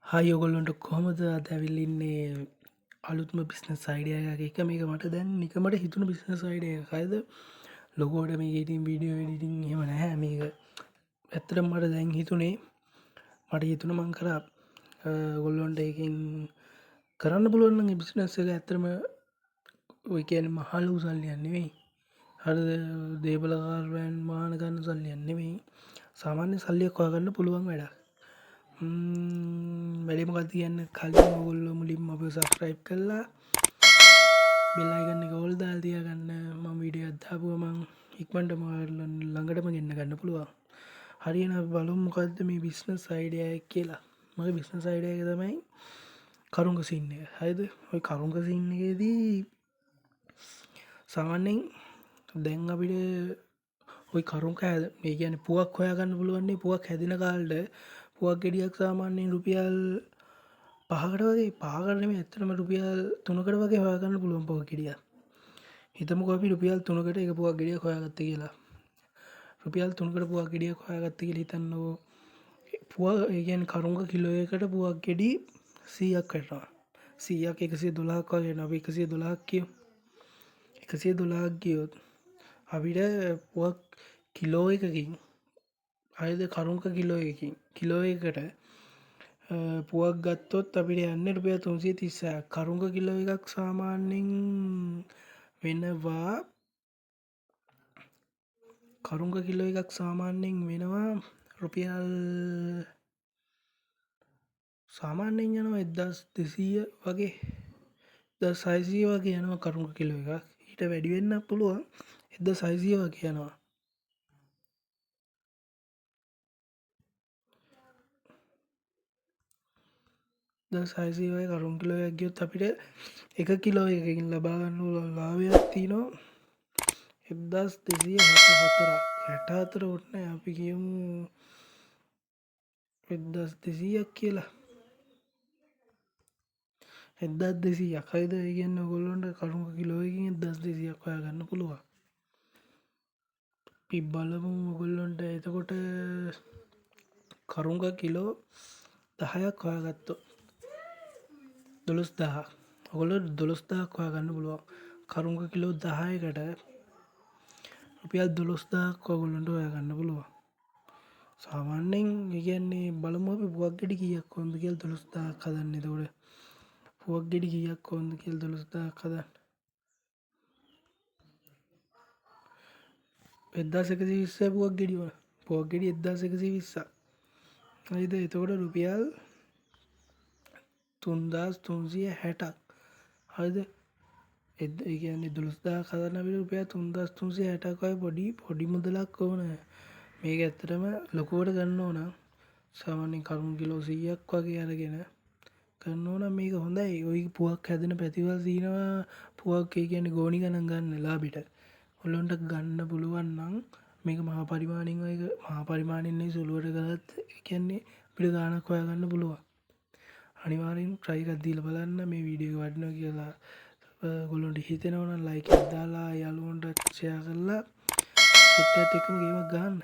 Hi ඔයගොල්ලන්ට කොහොමද අද ඇවිල්ලා ඉන්නේ අලුත්ම බිස්නස් අයිඩියා එකක්. මේක මට දැන් නිකමට හිතුණු බිස්නස් අයිඩියා එකයිද ලොකෝට මේක ඉතින් වීඩියෝ එඩිටින් එහෙම නැහැ මේක. ඇත්තටම මට දැන් හිතුනේ මට හිතුණා මං කරා ඔයගොල්ලන්ට එකෙන් කරන්න පුළුවන් නම් මේ බිස්නස් එක ඇත්තටම ඔය කියන්නේ මහ ලොකු සල්ලියක් නෙවෙයි. හරිද? දේපල කාර්යයන් වාහන ගන්න සල්ලියක් නෙවෙයි. සාමාන්‍ය සල්ලියක් හොයාගන්න පුළුවන් වැඩක්. වැඩේ මොකක්ද කියන්න කලින් ඔයගොල්ලෝ මුලින්ම අපිව සබ්ස්ක්‍රයිබ් කරලා බෙල් අයිකන් එක ඕල් දාලා තියාගන්න. මම වීඩියෝ එකක් දාපුවම ඉක්මනටම ළඟටම ගෙන්න ගන්න පුළුවන්. හරියන අපි බලමු මොකද්ද මේ බිස්නස් අයිඩියා එක කියලා. මගේ බිස්නස් අයිඩියා එක තමයි කරුංග සීන් එක. හරිද? ওই කරුංග සීන් එකේදී සාමාන්‍යයෙන් දැන් අපිට ওই කරුංග මේ කියන්නේ පුවක් හොයාගන්න පුළුවන් නේ. පුවක් හැදෙන කාලේ පුවක් ගෙඩියක් සාමාන්‍යයෙන් රුපියල් 5කට වගේ 5කට නෙමෙයි ඇත්තටම රුපියල් 3කට වගේ හොයාගන්න පුළුවන් පුවක් ගෙඩියක්. හිතමුකෝ අපි රුපියල් 3කට එක පුවක් ගෙඩියක් හොයාගත්ත කියලා. රුපියල් 3කට පුවක් ගෙඩියක් හොයාගත්ත කියලා හිතන්නකෝ. පුවක් ඒ කියන්නේ කරුංග කිලෝ එකකට පුවක් ගෙඩි 100ක් වෙනවා. 100ක් 112ක් වගේ වෙනවා. අපි 112ක් කියමු. 112ක් ගියොත් අපිට පුවක් කිලෝ එකකින් හරිද කරුංග කිලෝ එකකින් කිලෝ එකකට පුවක් ගත්තොත් අපිට යන්නේ රුපියල් 330ක්. කරුංග කිලෝ එකක් සාමාන්‍යයෙන් වෙනවා කරුංග කිලෝ එකක් සාමාන්‍යයෙන් වෙනවා රුපියල් සාමාන්‍යයෙන් යනවා 1200 වගේ 1600 වගේ යනවා කරුංග කිලෝ එකක්. ඊට වැඩි වෙන්නත් පුළුවන් 1600 වගේ යනවා. 1600 වගේ කරුංග කිලෝ එකක් ගියොත් අපිට එක කිලෝ එකකින් ලබා ගන්න පුළුවන් ලාභයක් තියෙනවා 1264ක්. 64 වුණේ අපි කියමු 1200ක් කියලා. 1200ක් හරිද? ඒ කියන්නේ ඔයගොල්ලන්ට කරුංග කිලෝ එකකින් 1200ක් හොයාගන්න පුළුවන්. අපි බලමු ඔයගොල්ලන්ට එතකොට කරුංග කිලෝ 10ක් හොයාගත්තොත් 12000ක්. ඔයගොල්ලෝ 12000ක් හොයාගන්න පුළුවන්. කරුංග කිලෝ 10කට රුපියල් 12000ක් ඔයගොල්ලන්ට හොයාගන්න පුළුවන්. සාමාන්‍යයෙන් ඒ කියන්නේ බලමු අපි පුවක් ගෙඩි කීයක් ඕනද කියලා 12000ක් හදන්න. එතකොට පුවක් ගෙඩි කීයක් ඕනද කියලා 12000ක් හදන්න. 1120 පුවක් ගෙඩි ඕන. පුවක් ගෙඩි 1120ක්. හරිද? එතකොට රුපියල් 3360ක්. හරිද? ඒ කියන්නේ 12000ක් හදන්න අපිට රුපියල් 3360ක් වගේ පොඩි මුදලක් ඕන. මේක ඇත්තටම ලොකුවට ගන්න ඕන. සාමාන්‍යයෙන් කරුංග කිලෝ 100ක් වගේ අරගෙන ගන්න ඕන. මේක හොඳයි. ওই පුවක් හැදෙන පැතිවල් තියෙනවා. පුවක් ඒ කියන්නේ ගෝණි ගණන් ගන්න ලාභෙට. ඔයගොල්ලන්ට ගන්න පුළුවන් නම් මේක මහා පරිමාණයෙන් මහා පරිමාණයෙන් නෙවෙයි සුළුවට ගලත් ඒ කියන්නේ අපිට ගාණක් හොයාගන්න පුළුවන්. අනිවාර්යෙන් try එකක් දීලා බලන්න. මේ වීඩියෝ එක වටිනවා කියලා ඔයගොල්ලන්ට හිතෙනවා නම් like එකක් දාලා යාළුවන්ට share කරලා සෙට් එකත් එක්කම ගේමක් ගහන්න.